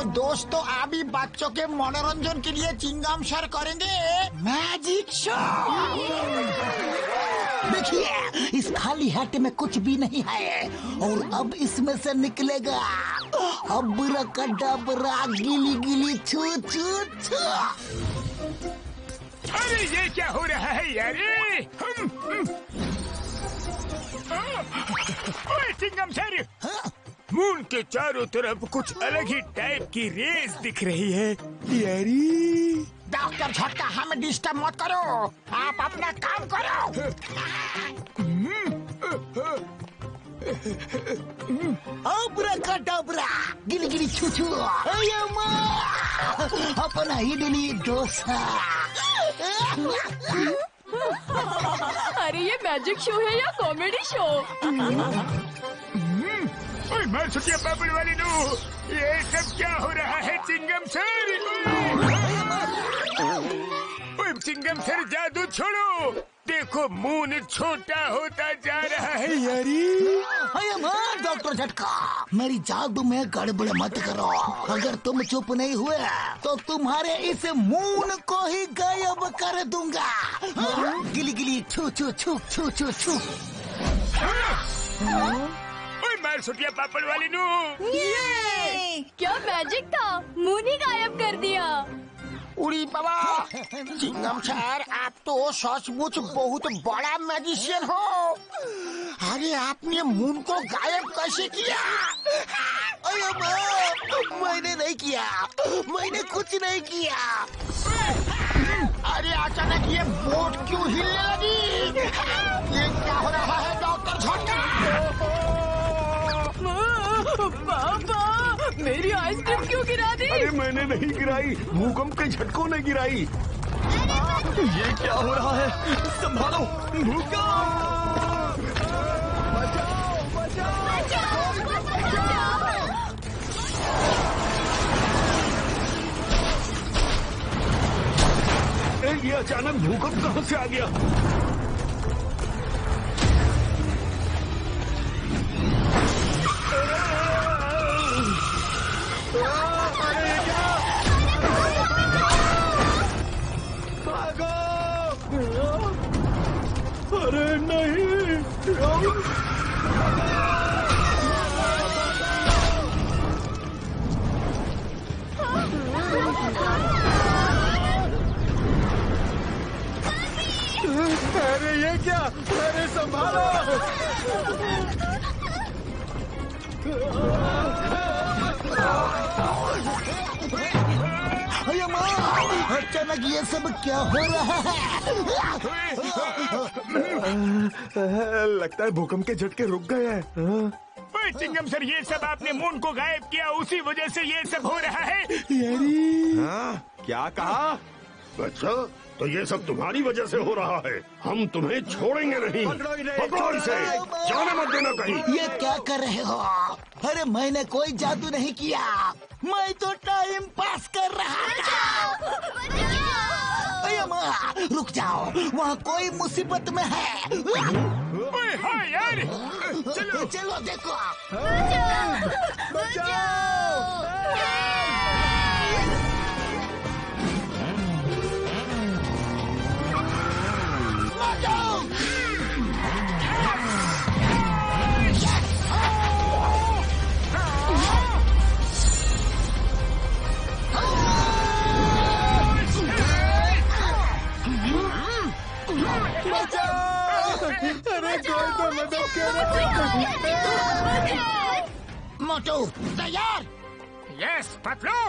तो दोस्तों अभी बच्चों के मनोरंजन के लिए चिंगम शेयर करेंगे मैजिक शो। देखिए इस खाली हाथ में कुछ भी नहीं है और अब इसमें से निकलेगा अब्राकडाब्रा गिली गिली छू छू छू। अरे ये क्या हो रहा है यार? ओए चिंगम सर, मून के चारों तरफ कुछ अलग ही टाइप की रेस दिख रही है यारी। डॉक्टर झटका हमें डिस्टर्ब मत करो, आप अपना काम करो। अब्राकडाब्रा गिली गिली छू छू, अपना इडली डोसा। अरे ये मैजिक शो है या कॉमेडी शो? ओए मार छुटिया पापड़ वाली नू, ये सब क्या हो रहा है चिंगम सर? ओए चिंगम सर जादू छोड़ो, देखो मून छोटा होता जा रहा है यारी। डॉक्टर झटका मेरी जादू में गड़बड़ मत करो, अगर तुम चुप नहीं हुए तो तुम्हारे इस मून को ही गायब कर दूंगा। गिली गिली छू छू छू छू छू छू। ओए मार छुटिया पापड़ वाली नू, ये क्या मैजिक था, मून ही गायब कर दिया। उड़ी बाबा, चिंगम सर आप तो सचमुच बहुत बड़ा मैजिशियन हो। अरे आपने मून को गायब कैसे किया? मैंने नहीं किया, मैंने कुछ नहीं किया। अरे अचानक ये बोट क्यों हिलने लगी? ये क्या हो रहा है डॉक्टर झटका? पापा मेरी आइसक्रीम क्यों गिरा दी? अरे मैंने नहीं गिराई, भूकंप के झटकों ने गिराई। ये क्या हो रहा है? संभालो, भूकंप! ये अचानक भूकंप कहाँ से आ गया? अरे नहीं! अरे ये क्या? अरे संभालो! अचानक ये सब क्या हो रहा है? लगता है भूकंप के झटके रुक गए हैं। ओए चिंगम सर, ये सब आपने मून को गायब किया, उसी वजह से ये सब हो रहा है यारी। क्या कहा? अच्छा तो ये सब तुम्हारी वजह से हो रहा है, हम तुम्हें छोड़ेंगे नहीं। पकड़ो इसे, जाने मत देना कहीं। ये क्या कर रहे हो? अरे मैंने कोई जादू नहीं किया, मैं तो टाइम पास कर रहा था। अरे माँ रुक जाओ, वहाँ कोई मुसीबत में है। ओए हाँ यार, चलो चलो देखो। अरे कोई तो मदद करो! मोटू तैयार? यस पतलू।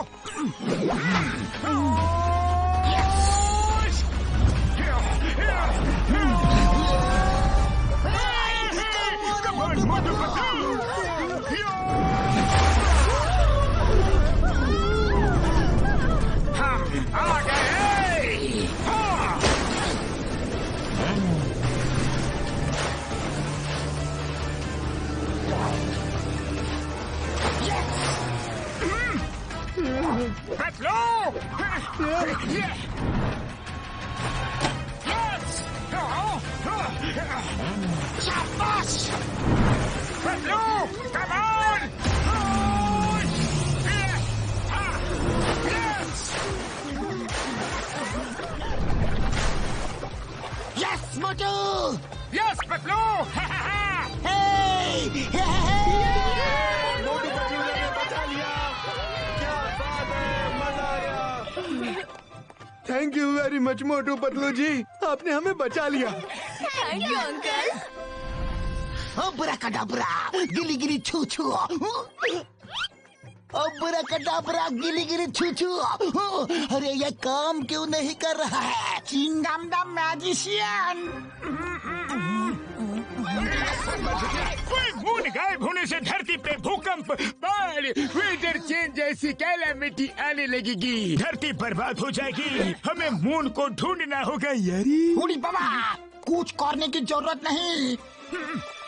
हम आ गए। पतलू। शाबाश! Patlu, come on! Yes Motu. Yes Patlu. Motu Patlu ने बचा लिया। क्या बात है, मजा आया। Thank you very much Motu Patlu ji, आपने हमें बचा लिया। Thank you uncle. अब्राकडाब्रा गिली गिली छू छू। अब्राकडाब्रा गिली गिली छू छू। अरे ये काम क्यों नहीं कर रहा है? Chingam the magician. मून गायब होने से धरती पे भूकंप, बाढ़, वेदर चेंज जैसी कैलामिटी आने लगेगी। धरती बर्बाद हो जाएगी। हमें मून को ढूंढना होगा यारी। उड़ी बाबा, कुछ करने की जरूरत नहीं।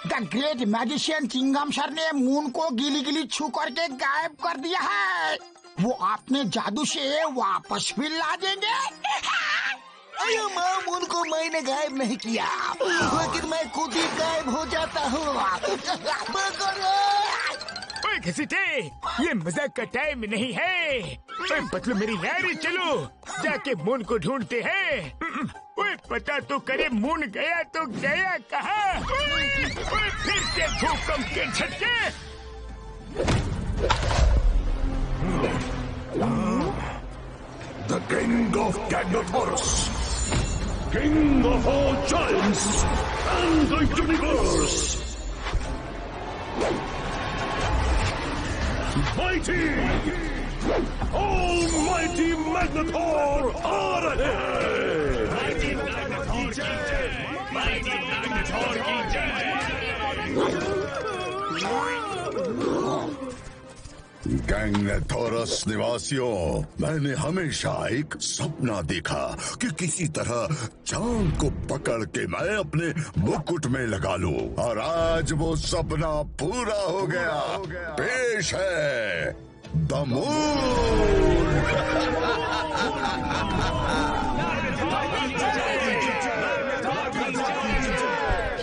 The great magician Chingam sir ने मून को गिली गिली छू करके गायब कर दिया है। वो अपने जादू से वापस भी ला देंगे। अरे माँ, मून को मैंने गायब नहीं किया, लेकिन मैं खुद ही गायब हो जाता हूँ। ओए घसीटे, ये मजाक का टाइम नहीं है। ओए पतलू मेरी यारी, चलो जाके मून को ढूंढते हैं। ओए पता तो करे मून गया तो गया कहाँ? ओए फिर से भूकंप के झटके। The King of Gagnotaurus, King of all giants and the universe. Mighty, almighty Magnetor, out ahead! Mighty Magnetor ki jai! Mighty Magnetor ki jai! गैंगनेथोरस निवासियों, मैंने हमेशा एक सपना देखा कि किसी तरह चांद को पकड़ के मैं अपने मुकुट में लगा लूं, और आज वो सपना पूरा हो गया। पेश है द मून।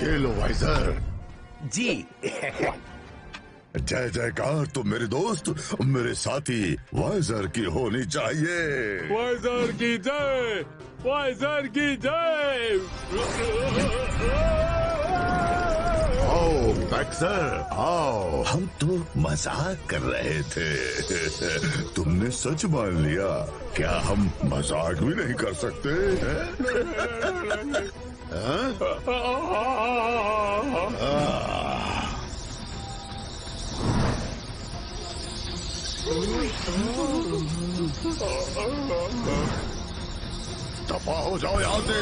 ये लो वाइजर जी। जय जयकार तो मेरे दोस्त, मेरे साथी वाइजर की होनी चाहिए। वाइजर की जय, वाइजर की जय। आओ बैक्सर, आओ। हम तो मजाक कर रहे थे, तुमने सच मान लिया। क्या हम मजाक भी नहीं कर सकते? दफा हो जाओ यहाँ से।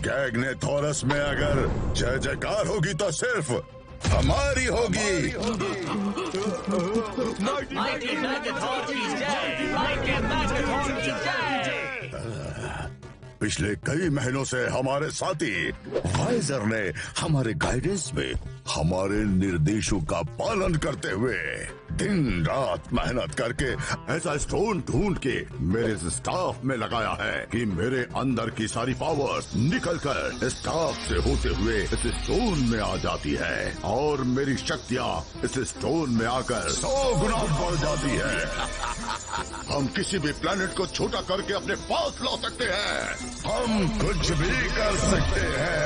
गैंगनेथोरस में अगर जय जयकार होगी तो सिर्फ हमारी होगी। पिछले कई महीनों से हमारे साथी वाइजर ने हमारे गाइडेंस में हमारे निर्देशों का पालन करते हुए दिन रात मेहनत करके ऐसा स्टोन ढूंढ के मेरे स्टाफ में लगाया है कि मेरे अंदर की सारी पावर्स निकलकर स्टाफ से होते हुए इस स्टोन में आ जाती है, और मेरी शक्तियाँ इस स्टोन में आकर 100 गुना बढ़ जाती है। हम किसी भी प्लेनेट को छोटा करके अपने पास ला सकते हैं। हम कुछ भी कर सकते हैं।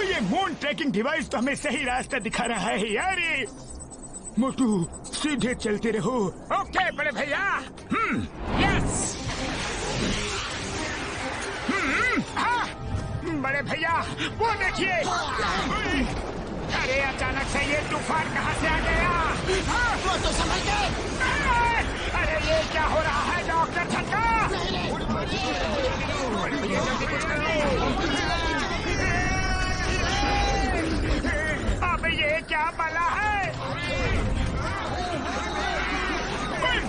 ये मून ट्रैकिंग डिवाइस तो हमें सही रास्ता दिखा रहा है यार। मोटू सीधे चलते रहो। ओके बड़े भैया। यस। हाँ बड़े भैया, वो देखिए। अरे अचानक से ये तूफान कहाँ से आ गया? वो तो समझ गए। अरे ये क्या हो रहा है डॉक्टर झटका? जल्दी कुछ करो। अब ये क्या बला है?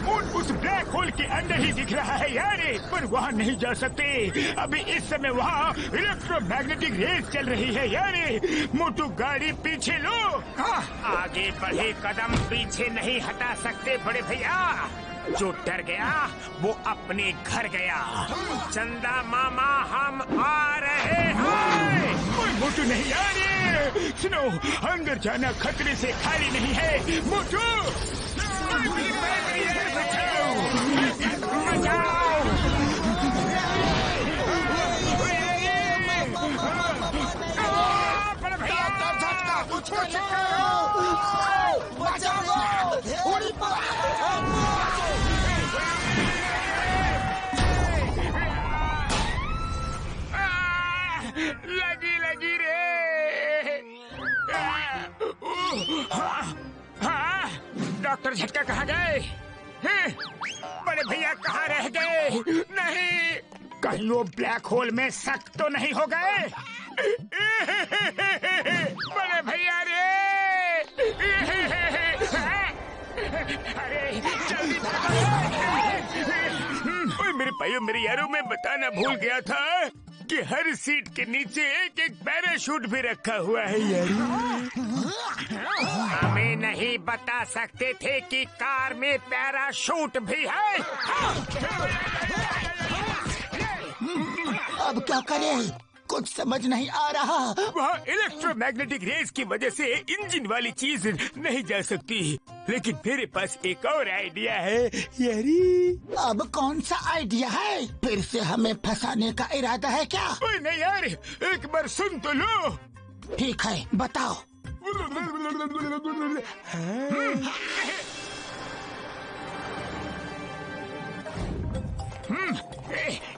मून उस ब्लैक होल के अंदर ही दिख रहा है यार, पर वहाँ नहीं जा सकते। अभी इस समय वहाँ इलेक्ट्रोमैग्नेटिक रेस चल रही है यार। मोटू गाड़ी पीछे लो। आगे बढ़े कदम पीछे नहीं हटा सकते बड़े भैया। जो डर गया वो अपने घर गया। चंदा मामा हम आ रहे हैं। मोटू नहीं आ रहे। सुनो, अंदर जाना खतरे से खाली नहीं है मोटू। भैया कहाँ रह गए? नहीं, कहीं वो ब्लैक होल में सक तो नहीं हो गए? बड़े भैया रे! अरे जल्दी मेरे भाइयों मेरे यारों, मैं बताना भूल गया था कि हर सीट के नीचे एक एक पैराशूट भी रखा हुआ है यार। हमें नहीं बता सकते थे कि कार में पैराशूट भी है। अब क्या करें? कुछ समझ नहीं आ रहा। वहाँ इलेक्ट्रोमैग्नेटिक रेस की वजह से इंजन वाली चीज नहीं जा सकती, लेकिन मेरे पास एक और आइडिया है यारी। अब कौन सा आइडिया है? फिर से हमें फंसाने का इरादा है क्या? ओए नहीं यार, एक बार सुन तो लो। ठीक है, बताओ।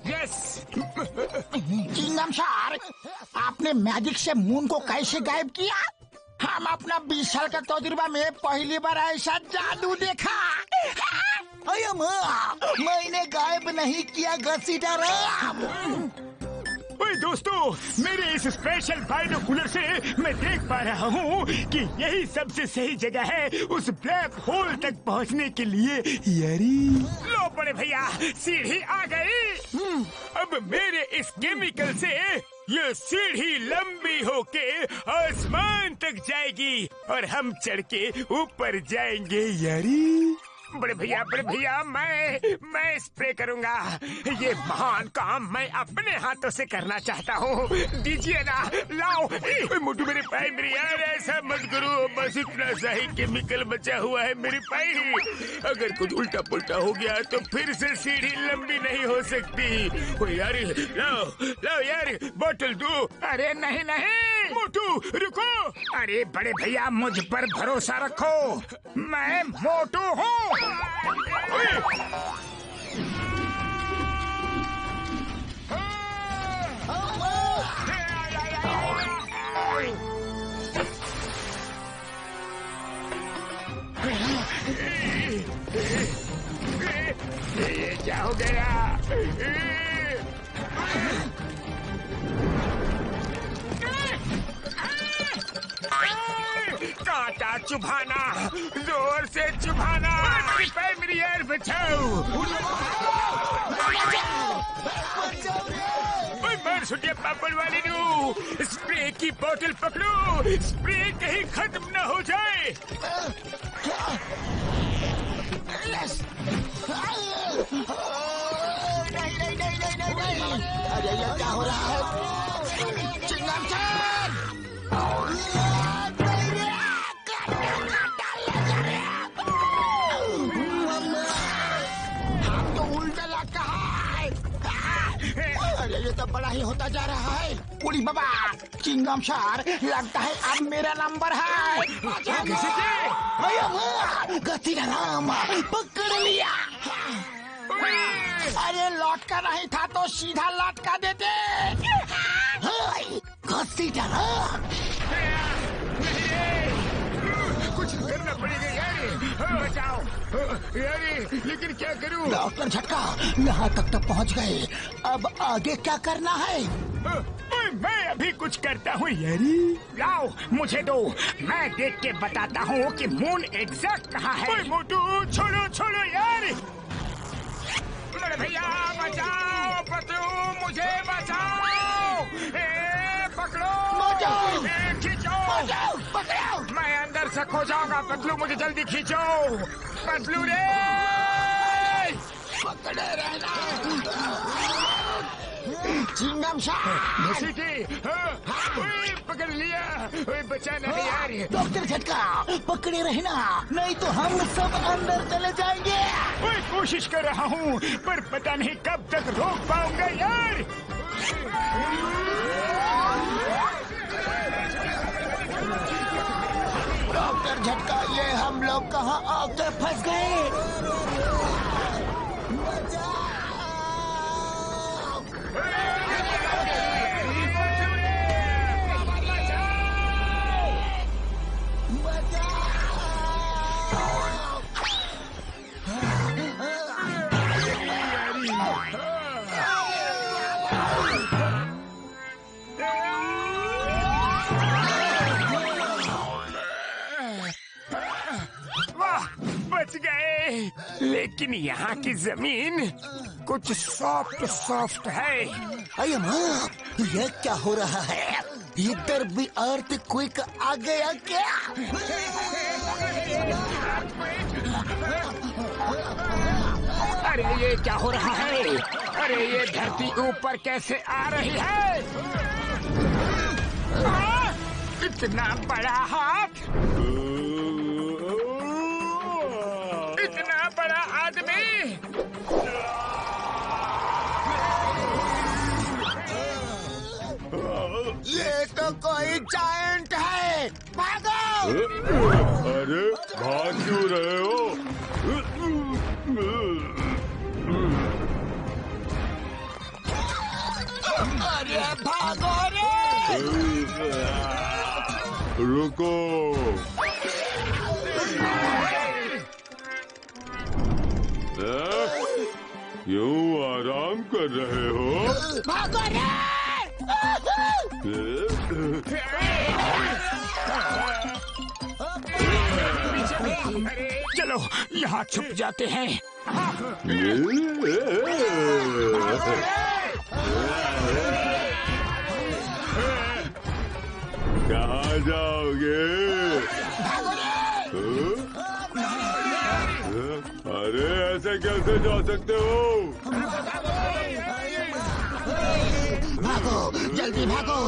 यस। चिंगम सर, आपने मैजिक से मून को कैसे गायब किया? हम अपना 20 साल का तजुर्बा में पहली बार ऐसा जादू देखा। अरे माँ, मैंने गायब नहीं किया घसीटा। ओए दोस्तों, मेरे इस स्पेशल बाइनोकुलर से मैं देख पा रहा हूँ कि यही सबसे सही जगह है उस ब्लैक होल तक पहुँचने के लिए यारी। लो बड़े भैया, सीढ़ी आ गई। अब मेरे इस केमिकल से ये सीढ़ी लंबी होके आसमान तक जाएगी और हम चढ़ के ऊपर जाएंगे यारी। बड़े भैया मैं स्प्रे करूंगा। ये महान काम मैं अपने हाथों से करना चाहता हूँ। दीजिए ना, लाओ। मोटू मेरे पाई मेरे यार, ऐसा मत करो। बस इतना सा ही केमिकल बचा हुआ है मेरे पाई। अगर कुछ उल्टा पुल्टा हो गया तो फिर से सीढ़ी लंबी नहीं हो सकती। ओ यार, लाओ यार, बोतल दो। अरे नहीं मोटू रुको। अरे बड़े भैया, मुझ पर भरोसा रखो, मैं मोटू हूँ। ये क्या हो गया? कांटा चुभाना, जोर से चुभाना। मेरी यार बचाओ। मार सुटिया पापड़ वाली नू, स्प्रे की बोतल पकड़ो, स्प्रे कहीं खत्म न हो जाए। नहीं। अरे ये क्या हो रहा है? चिंगम सर! हम तो उल्टा लग है। अरे ये तो बड़ा ही होता जा रहा है। पूरी बाबा, चिंगम सर, लगता है अब मेरा नंबर है। गति राम पकड़ लिया। अरे लौटका नहीं था तो सीधा लौटका देते। कुछ करना पड़ेगा यार, बचाओ यार। लेकिन क्या करूं? डॉक्टर झटका, यहाँ तक तो पहुँच गए। अब आगे क्या करना है? मैं अभी कुछ करता हूँ यारी। लाओ मुझे दो, मैं देख के बताता हूँ कि मून एग्जैक्ट कहाँ है। मोटू छोड़ो यार। भैया बचाओ, पतलू मुझे बचाओ। पकड़ो, खींचो। मैं अंदर से खो जाऊंगा। पतलू मुझे जल्दी खींचो। पतलू रे, पकड़े रहना। चिंगम साहब, पकड़ लिया। बचाना है यार। डॉक्टर झटका, पकड़े रहना, नहीं तो हम सब अंदर चले जाएंगे। कोशिश कर रहा हूँ, पर पता नहीं कब तक रोक पाऊंगा यार। डॉक्टर झटका, ये हम लोग कहाँ आके फंस गए? लेकिन यहाँ की जमीन कुछ सॉफ्ट सॉफ्ट है। अरे माँ, ये क्या हो रहा है? इधर भी अर्थक्वेक आ गया क्या? अरे ये क्या हो रहा है? अरे ये धरती ऊपर कैसे आ रही है? इतना बड़ा हाथ, इतना बड़ा आदमी। ये तो कोई जायंट है, भागो! अरे भाग क्यों रहे हो? अरे भागो रे! रुको। क्यों आराम कर रहे हो? भागो रे! चलो यहाँ छुप जाते हैं। कहाँ जाओगे? अरे ऐसे कैसे जा सकते हो? भागो, जल्दी भागो!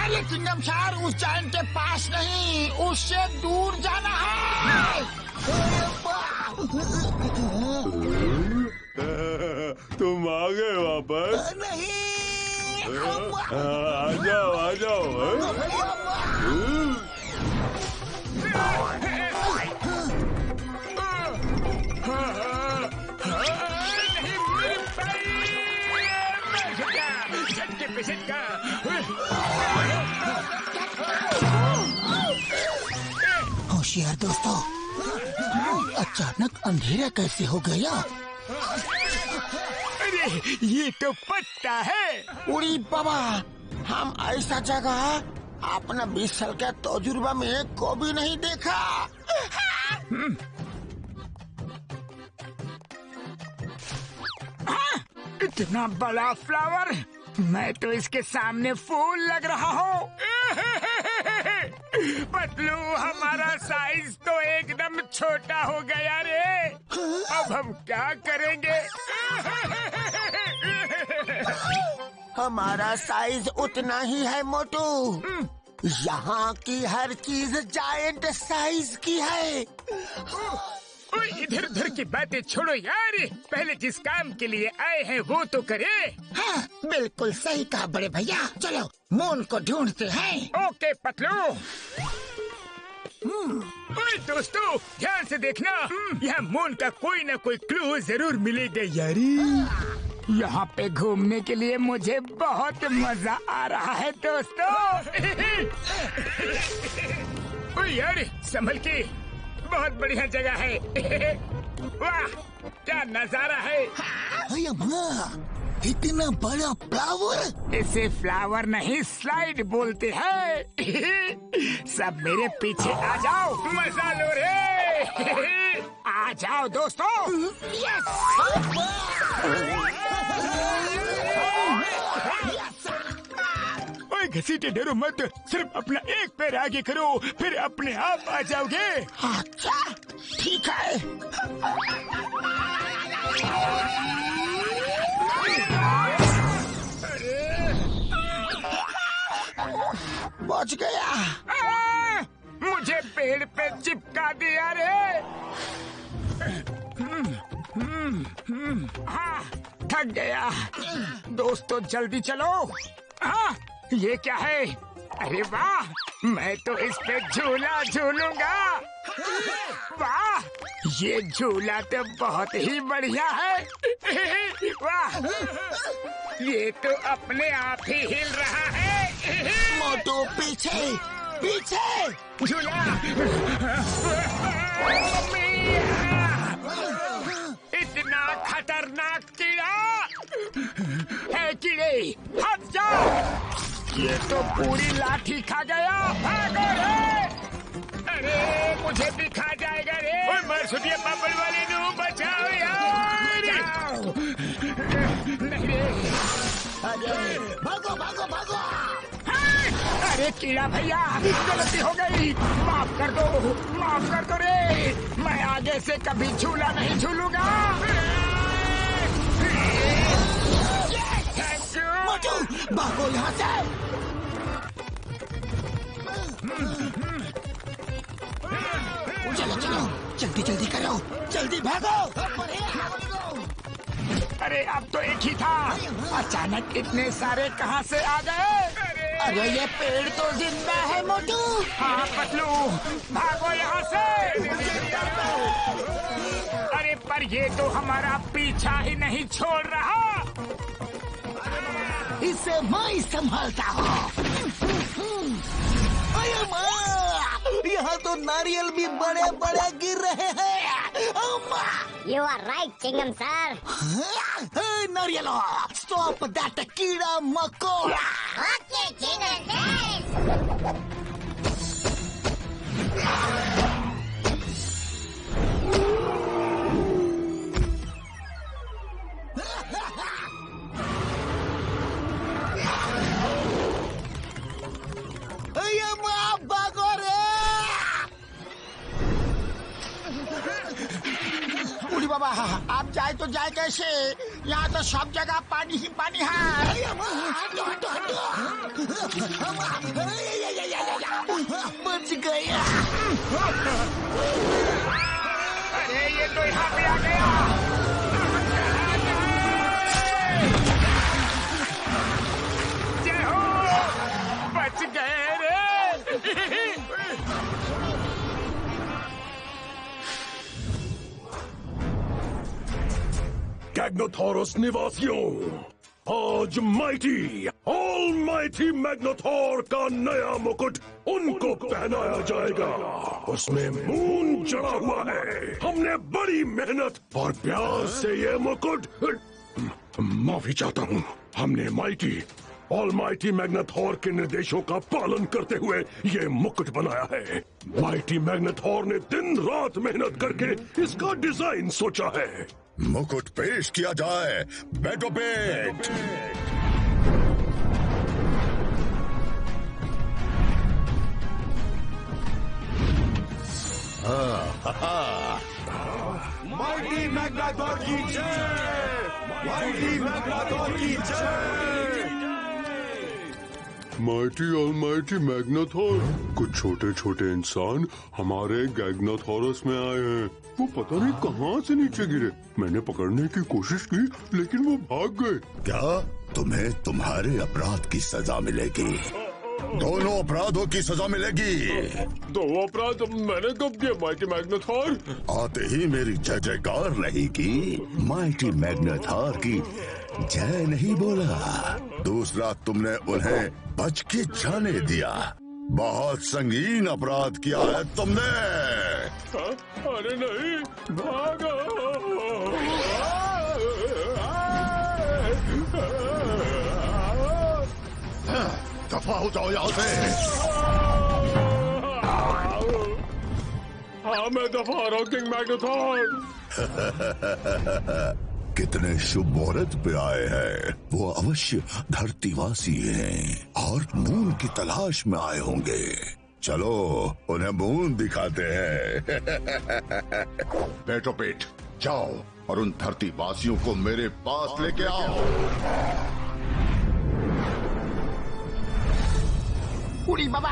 अरे किंगमशार, उस जायंट के पास नहीं, उससे दूर जाना है। तुम आ गए वापस? नहीं, आ जाओ आ जाओ। होशियार दोस्तों, अचानक अंधेरा कैसे हो गया? अरे ये तो पत्ता है। उड़ी बाबा, हम ऐसा जगह अपना 20 साल का तजुर्बा में कभी नहीं देखा। इतना बड़ा फ्लावर, मैं तो इसके सामने फूल लग रहा हूँ। पतलू, हमारा साइज तो एकदम छोटा हो गया रे। अब हम क्या करेंगे? हमारा साइज उतना ही है मोटू। यहाँ की हर चीज जायंट साइज की है। इधर उधर की बातें छोड़ो यार, पहले जिस काम के लिए आए हैं वो तो करे। हाँ, बिल्कुल सही कहा बड़े भैया। चलो मून को ढूंढते हैं। ओके पतलू। ओए दोस्तों, ध्यान से देखना, यहाँ मून का कोई ना कोई क्लू जरूर मिलेगा यारी। यहाँ पे घूमने के लिए मुझे बहुत मजा आ रहा है दोस्तों। ओए यार, संभल के, बहुत बढ़िया जगह है। वाह, क्या नजारा है। अरे माँ, इतना बड़ा फ्लावर! इसे फ्लावर नहीं, स्लाइड बोलते हैं। सब मेरे पीछे आ जाओ, मजा लो रे। आ जाओ दोस्तों। ओए घसीटे डरो मत, सिर्फ अपना एक पैर आगे करो, फिर अपने आप आ जाओगे। अच्छा, ठीक है। बच गया। मुझे पेड़ पे चिपका दिया रे। हाँ, थक गया। दोस्तों जल्दी चलो। हाँ, ये क्या है? अरे वाह, मैं तो इस पे झूला झूलूंगा। वाह, ये झूला तो बहुत ही बढ़िया है। वाह, ये तो अपने आप ही हिल रहा है। मोटू पीछे पीछे। झूला। इतना खतरनाक कीड़ा है। कीड़े हट जाओ, ये तो पूरी लाठी खा गया। भागो रे। अरे मुझे भी खा जाएगा रे। मर सुनिए बबल वाले नू, बचाओ यार। नहीं रे। भागो भागो भागो। अरे कीड़ा भैया, गलती हो गई, माफ कर दो रे। मैं आगे से कभी झूला नहीं झूलूंगा। मोटू भागो यहाँ से। चलो चलो जल्दी जल्दी करो, जल्दी भागो। अरे अब तो एक ही था, अचानक इतने सारे कहाँ से आ गए? अरे ये पेड़ तो जिंदा है मोटू। हाँ पतलू, भागो यहाँ से। अरे पर ये तो हमारा पीछा ही नहीं छोड़ रहा। इसे मैं संभालता हूँ। अरे माँ, यहाँ तो नारियल भी बड़े बड़े गिर रहे हैं। You are right, Chingam sir. नारियलो, stop that कीड़ा मकोड़ा। Okay, Chingam sir. भागो रे। उड़ी बाबा, आप जाए तो जाए कैसे? यहाँ तो सब जगह पानी ही पानी है। बच गया। अरे ये तो यहाँ पे आ गया। जय हो, बच गए रे। गैग्नोथोरस निवासियों, आज माइटी ऑलमाइटी मैग्नेथॉर का नया मुकुट उनको पहनाया जाएगा। उसमें मून जड़ा हुआ है। हमने बड़ी मेहनत और प्यार से ये मुकुट, माफी चाहता हूँ, हमने माइटी ऑलमाइटी मैग्नेथॉर के निर्देशों का पालन करते हुए ये मुकुट बनाया है। माइटी मैग्नेथॉर ने दिन रात मेहनत करके इसका डिजाइन सोचा है। मुकुट पेश किया जाए। बैठो पेट। माइटी मैग्नेथॉर की जय। माइटी मैग्नेथॉर की जय। माइटी ऑलमाइटी मैग्नेथॉर, कुछ छोटे छोटे इंसान हमारे गैग्नाथोरस में आए हैं। वो पता नहीं कहाँ से नीचे गिरे। मैंने पकड़ने की कोशिश की लेकिन वो भाग गए। क्या तुम्हें तुम्हारे अपराध की सजा मिलेगी? दोनों अपराधों की सजा मिलेगी। दो अपराध मैंने कब किया माइटी मैग्नेथॉर? आते ही मेरी जय जयकार रहेगी। माइटी मैग्नेथॉर की जय नहीं बोला। दूसरा, तुमने उन्हें बच के जाने दिया। बहुत संगीन अपराध किया है तुमने। अरे नहीं, भागो। दफा हो जाओ यहाँ से। हाँ मैं दफा रहा हूँ किंग मैग्नेथॉर। कितने शुभ मुहूर्त पे आए हैं। वो अवश्य धरतीवासी हैं और मून की तलाश में आए होंगे। चलो उन्हें मून दिखाते हैं। बैठो पेट, जाओ और उन धरतीवासियों को मेरे पास लेके आओ। उड़ी बाबा,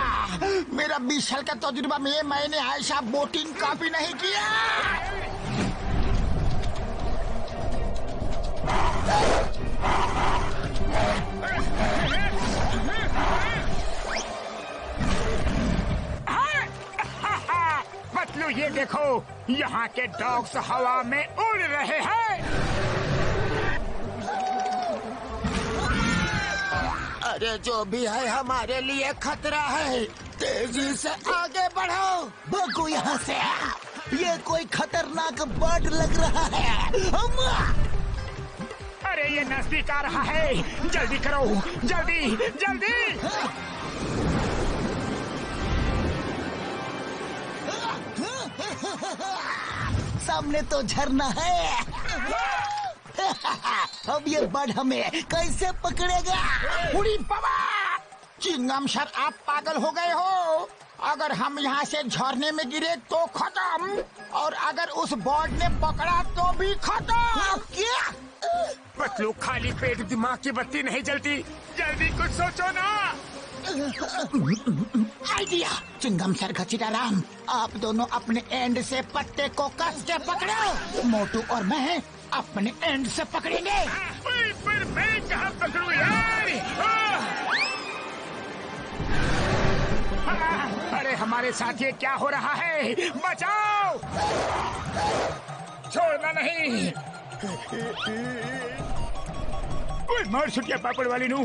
मेरा 20 साल का तजुर्बा में मैंने ऐसा बोटिंग कभी नहीं किया। पतलू ये देखो, यहाँ के डॉग्स हवा में उड़ रहे हैं। अरे जो भी है हमारे लिए खतरा है, तेजी से आगे बढ़ो। भागो यहाँ से, ये कोई खतरनाक बर्ड लग रहा है। अम्मा! अरे ये नजदीक आ रहा है, जल्दी करो, जल्दी जल्दी। सामने तो झरना है। अब ये बर्ड हमें कैसे पकड़ेगा? उड़ी बाबा! चिंगम सर, आप पागल हो गए हो। अगर हम यहाँ से झरने में गिरे तो खत्म, और अगर उस बर्ड ने पकड़ा तो भी खत्म। क्या? पतलू, खाली पेट दिमाग की बत्ती नहीं जलती, जल्दी कुछ सोचो ना। आइडिया! चिंगम सर, घसीटाराम, आप दोनों अपने एंड से पत्ते को कस के पकड़ो। मोटू और मैं अपने एंड से पकड़ेंगे। पर मैं कहाँ पकड़ूं यार? अरे हमारे साथ ये क्या हो रहा है? बचाओ! छोड़ना नहीं। मार छुटिया पापड़ वाली नू,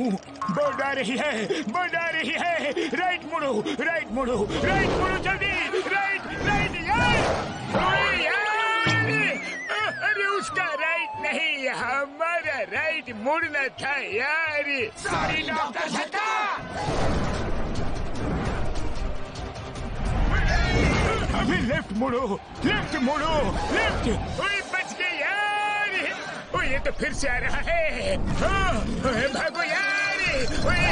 बोर्ड आ रही है, बोर्ड आ रही है। राइट मुड़ो, राइट मुड़ो, राइट मुड़ो, जल्दी राइट राइट यार। अरे उसका राइट नहीं, हमारा राइट मुड़ना था यार। सॉरी डॉक्टर झटका। अभी लेफ्ट मुड़ो, लेफ्ट मुड़ो, लेफ्ट। ओए बच गए यार। ओए ये तो फिर से आ रहा है। ओए भागो यार। ओए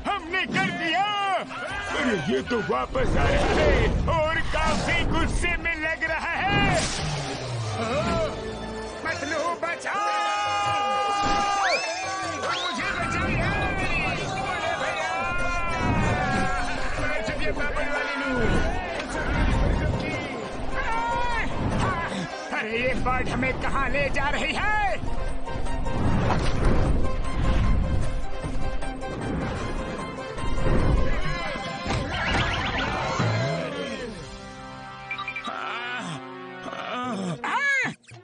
हमने कर दिया। अरे ये तो वापस आ रहा है और काफी गुस्से में लग रहा है। पतलू बचाओ, मुझे बचाइए। अरे ये बर्ड हमें कहाँ ले जा रही है?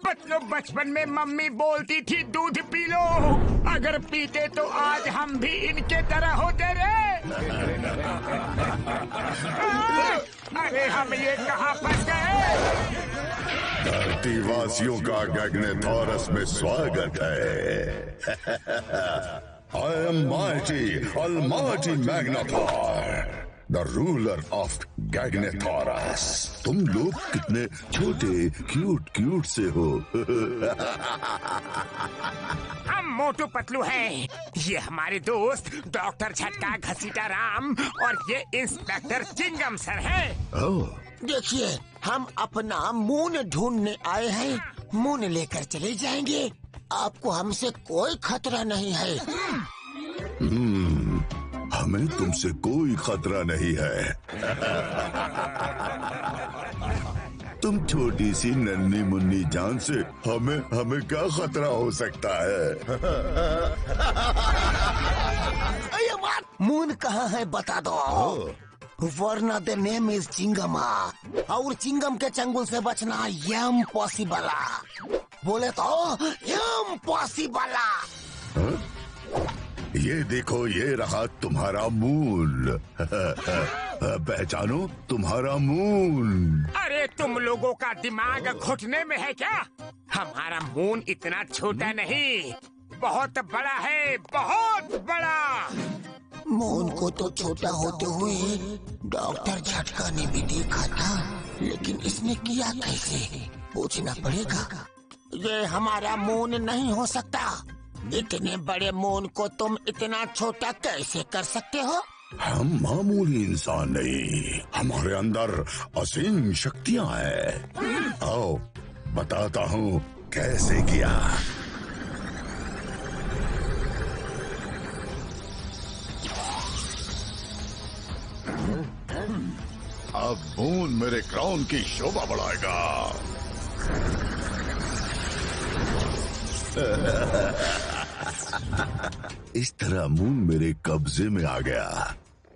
पतलू, बचपन में मम्मी बोलती थी दूध पी लो। अगर पीते तो आज हम भी इनके तरह होते रे। अरे हम ये कहाँ फंस गए? धरतीवासियों का गैग्नेथोरस में स्वागत है। I am mighty, almighty Magnetor, the ruler of गैग्नेथोरस। तुम लोग कितने छोटे क्यूट क्यूट से हो। हम मोटू पतलू हैं। ये हमारे दोस्त डॉक्टर झटका, घसीटाराम और ये इंस्पेक्टर चिंगम सर हैं। देखिए, हम अपना मून ढूंढने आए हैं। मून लेकर चले जाएंगे। आपको हमसे कोई खतरा नहीं है। हमें तुमसे कोई खतरा नहीं है। तुम छोटी सी नन्ही मुन्नी जान से हमें क्या खतरा हो सकता है? मून कहाँ है बता दो, वरना द नेम इज चिंगमा, और चिंगम के चंगुल से बचना इम्पॉसिबल। बोले तो इम्पॉसिबल। ये देखो, ये रहा तुम्हारा मून। पहचानो तुम्हारा मून। अरे तुम लोगों का दिमाग घुटने में है क्या? हमारा मून इतना छोटा नहीं, बहुत बड़ा है, बहुत बड़ा। मून को तो छोटा होते हुए डॉक्टर झटका ने भी देखा था, लेकिन इसने किया कैसे? पूछना पड़ेगा। ये हमारा मून नहीं हो सकता। इतने बड़े मून को तुम इतना छोटा कैसे कर सकते हो? हम मामूली इंसान नहीं, हमारे अंदर असीम शक्तियाँ हैं। आओ बताता हूँ कैसे किया। अब मून मेरे क्राउन की शोभा बढ़ाएगा। इस तरह मून मेरे कब्जे में आ गया।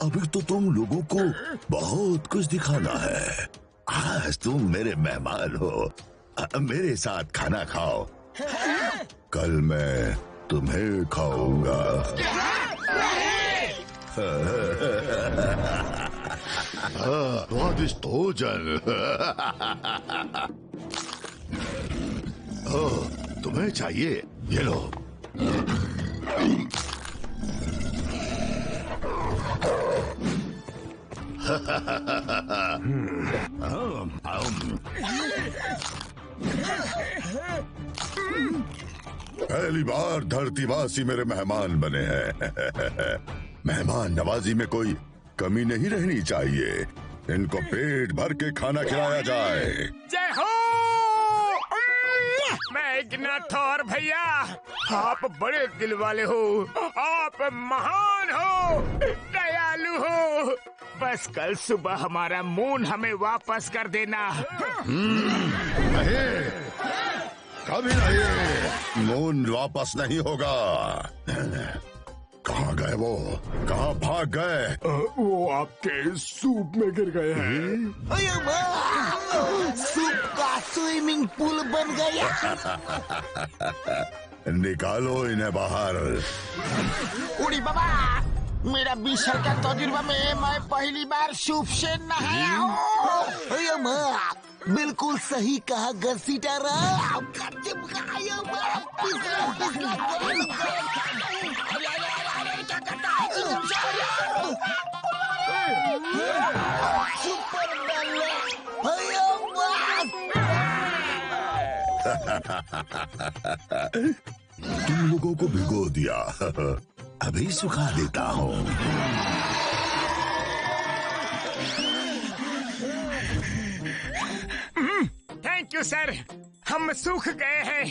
अभी तो तुम लोगों को बहुत कुछ दिखाना है। आज तुम मेरे मेहमान हो, मेरे साथ खाना खाओ। कल मैं तुम्हें खाऊंगा। स्वादिष्ट भोजन। तुम्हें चाहिए, ये लो। पहली बार धरतीवासी मेरे मेहमान बने हैं। मेहमान नवाजी में कोई कमी नहीं रहनी चाहिए। इनको पेट भर के खाना खिलाया जाए। जय हो मैग्नाथोर भैया, आप बड़े दिल वाले हो, आप महान हो, दयालु हो। बस कल सुबह हमारा मून हमें वापस कर देना। नहीं, कभी नहीं। मून वापस नहीं होगा। कहाँ गए वो? कहाँ भाग गए? वो आपके सूप में गिर गए हैं। सूप का स्विमिंग पूल बन गया। निकालो इन्हें बाहर। उड़ी बाबा, मेरा 20 साल का तजुर्बा में मैं पहली बार सूप से नहाया हूँ। बिल्कुल सही कहा गसीटर। तुम लोगों को भिगो दिया, अभी सुखा देता हूँ। थैंक यू सर, हम सूख गए हैं।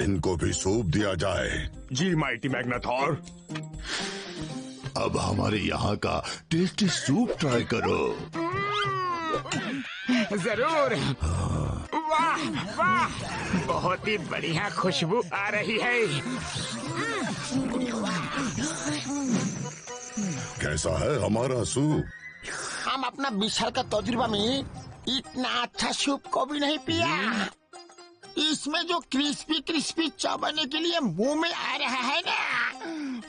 इनको भी सूप दिया जाए। जी माइटी मैग्नाथोर। अब हमारे यहाँ का टेस्टी सूप ट्राई करो। जरूर। वाह वाह, बहुत ही बढ़िया खुशबू आ रही है। कैसा है हमारा सूप? हम अपना 20 साल का तजुर्बा में इतना अच्छा सूप को भी नहीं पिया। इसमें जो क्रिस्पी क्रिस्पी चबाने के लिए मुंह में आ रहा है ना,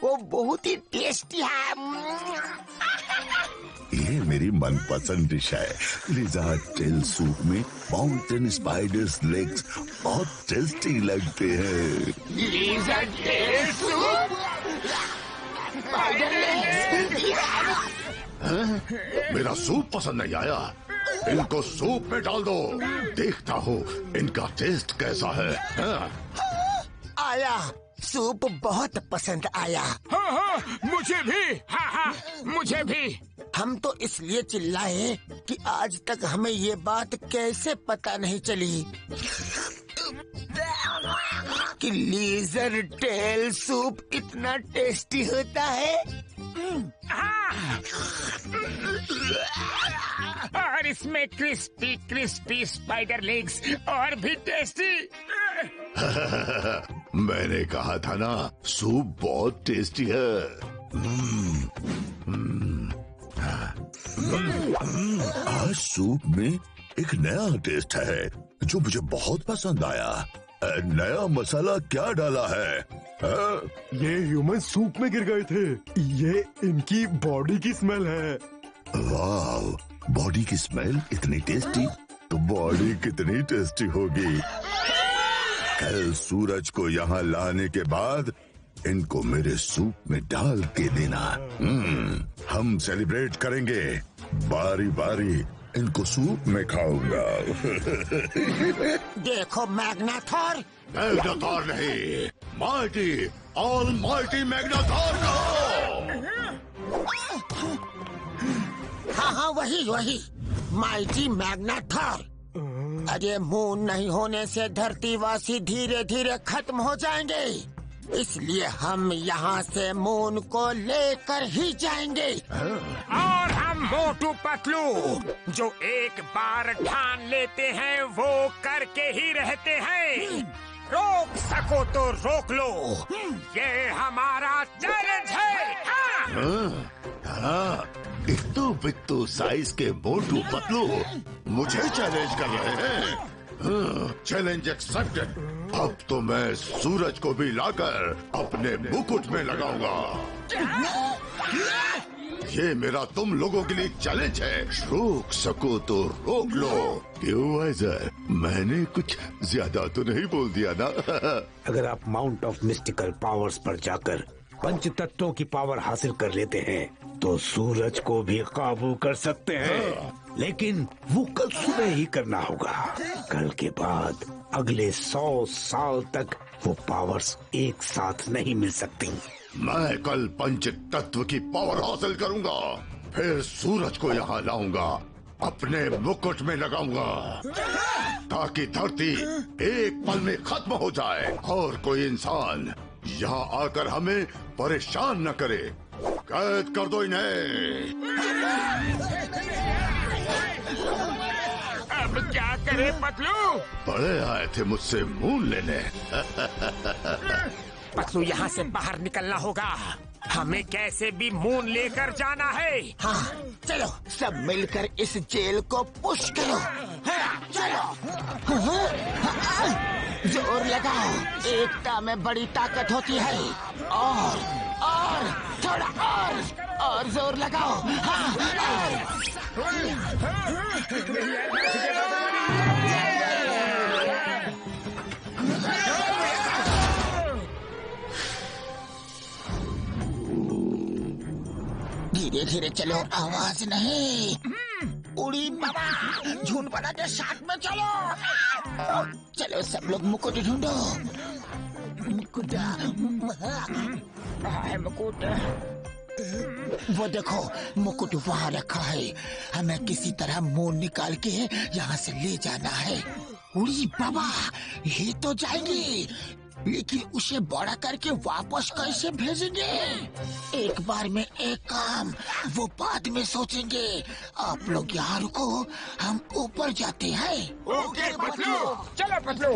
वो बहुत ही टेस्टी है। ये मेरी मनपसंद डिश है। लिज़ार्ड टेल सूप में माउंटेन स्पाइडर्स लेग्स बहुत टेस्टी लगते हैं। Lizard tail soup? मेरा सूप पसंद नहीं आया? इनको सूप में डाल दो, देखता हूँ इनका टेस्ट कैसा है। आया, सूप बहुत पसंद आया। हाँ हाँ, मुझे भी। हाँ हाँ, मुझे भी। हम तो इसलिए चिल्लाए कि आज तक हमें ये बात कैसे पता नहीं चली कि लिज़र्ड टेल सूप इतना टेस्टी होता है। और इसमें क्रिस्पी क्रिस्पी स्पाइडर लेग्स और भी टेस्टी। मैंने कहा था ना, सूप बहुत टेस्टी है। आज सूप में एक नया टेस्ट है जो मुझे बहुत पसंद आया। नया मसाला क्या डाला है? ये ह्यूमन सूप में गिर गए थे। ये इनकी बॉडी की स्मेल है। वाह, बॉडी की स्मेल इतनी टेस्टी तो बॉडी कितनी टेस्टी होगी। कल सूरज को यहाँ लाने के बाद इनको मेरे सूप में डाल के देना। हम सेलिब्रेट करेंगे। बारी बारी इनको सूप में खाऊंगा। देखो मैग्नाथोर। मैग्नाथोर नहीं, माइटी, ऑलमाइटी मैग्नाथोर कहो। हाँ हाँ, वही वही, माइटी मैग्नाथोर। अरे मून नहीं होने से धरतीवासी धीरे धीरे खत्म हो जाएंगे, इसलिए हम यहाँ से मून को लेकर ही जाएंगे। और हम मोटू पतलू, जो एक बार ठान लेते हैं वो करके ही रहते हैं। रोक सको तो रोक लो, ये हमारा चैलेंज है। हाँ, इत्तू बित्तू साइज के मोटू पतलू मुझे चैलेंज कर रहे हैं। Challenge accepted. अब तो मैं सूरज को भी लाकर अपने मुकुट में लगाऊंगा। ये मेरा तुम लोगों के लिए चैलेंज है। रोक सको तो रोक लो। क्यों वाइजर, मैंने कुछ ज्यादा तो नहीं बोल दिया ना? अगर आप माउंट ऑफ मिस्टिकल पावर्स पर जाकर पंच तत्वों की पावर हासिल कर लेते हैं तो सूरज को भी काबू कर सकते हैं, लेकिन वो कल सुबह ही करना होगा। कल के बाद अगले 100 साल तक वो पावर्स एक साथ नहीं मिल सकती। मैं कल पंच तत्व की पावर हासिल करूंगा, फिर सूरज को यहाँ लाऊंगा, अपने मुकुट में लगाऊंगा, ताकि धरती एक पल में खत्म हो जाए और कोई इंसान यहाँ आकर हमें परेशान न करे। कैद कर दो इन्हें। अब क्या करे पतलू? बड़े आए थे मुझसे मून लेने। पतलू, यहाँ से बाहर निकलना होगा। हमें कैसे भी मून लेकर जाना है। हाँ, चलो सब मिलकर इस जेल को पुश करो। हाँ, चलो। जोर लगाओ, एकता में बड़ी ताकत होती है। और थोड़ा और जोर लगाओ। हाँ, धीरे धीरे चलो, आवाज नहीं। उड़ी बाबा, झूठ बना के साथ में चलो। चलो सब लोग मुकुट ढूंढो। मुकुट वो देखो, मुकुट वहाँ रखा है। हमें किसी तरह मुंह निकाल के यहाँ से ले जाना है। उड़ी बाबा, ये तो जाएंगी, लेकिन उसे बड़ा करके वापस कैसे भेजेंगे? एक बार में एक काम, वो बाद में सोचेंगे। आप लोग यहाँ रुको, हम ऊपर जाते हैं। ओके पतलू, चलो पतलू।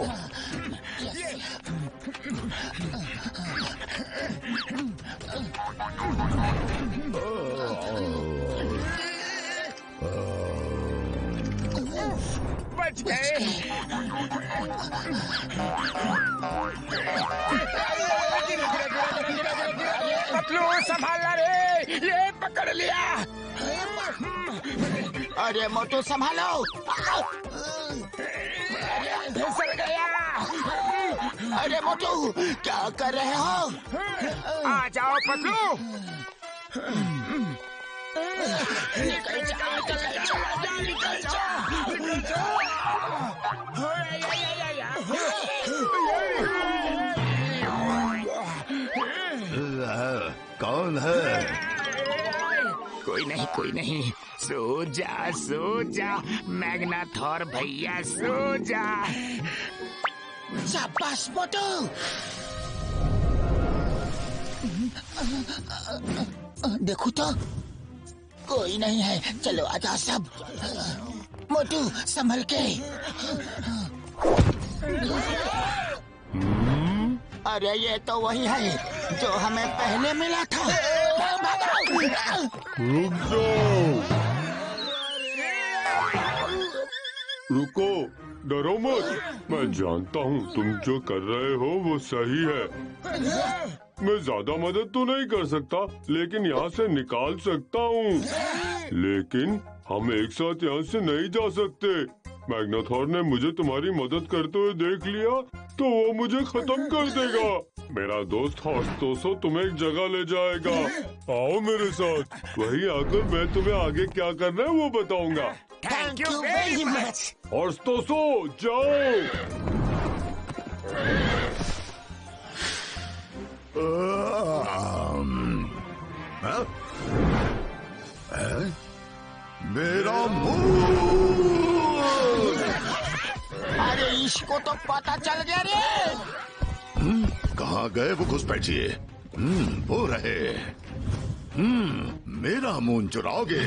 बच गए। पतलू संभालना रे, ये पकड़ लिया। अरे मोटू संभालो। फिसल गया। अरे मोटू, क्या कर रहे हो? आ जाओ पतलू। निकल जाओ। कौन है? कोई नहीं, सो जा मैग्नाथोर भैया, सो जा। शाबाश मोटू। देखो तो कोई नहीं है। चलो आजा सब। मोटू संभल के। अरे ये तो वही है जो हमें पहले मिला था। रुक जाओ, रुको, डरो मत। मैं जानता हूँ तुम जो कर रहे हो वो सही है। मैं ज्यादा मदद तो नहीं कर सकता, लेकिन यहाँ से निकाल सकता हूँ। लेकिन हम एक साथ यहाँ से नहीं जा सकते। मैग्नाथोर ने मुझे तुम्हारी मदद करते हुए देख लिया तो वो मुझे खत्म कर देगा। मेरा दोस्त हॉस्टोसो तुम्हें एक जगह ले जाएगा। आओ मेरे साथ, वहीं आकर मैं तुम्हें आगे क्या करना है वो बताऊंगा। Thank you very much. हॉस्टोसो, जाओ। मेरा मुंह। अरे इसको तो पता चल गया रे। कहाँ गए वो घुसपैठिए? वो रहे। मेरा मून चुराओगे?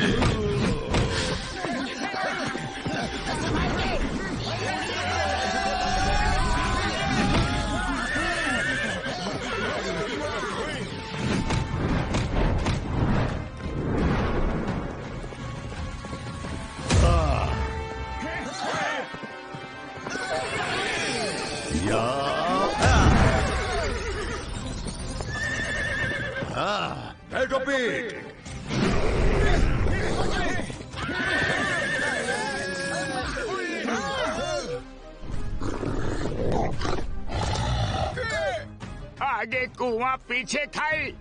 आगे कुआं पीछे खाई।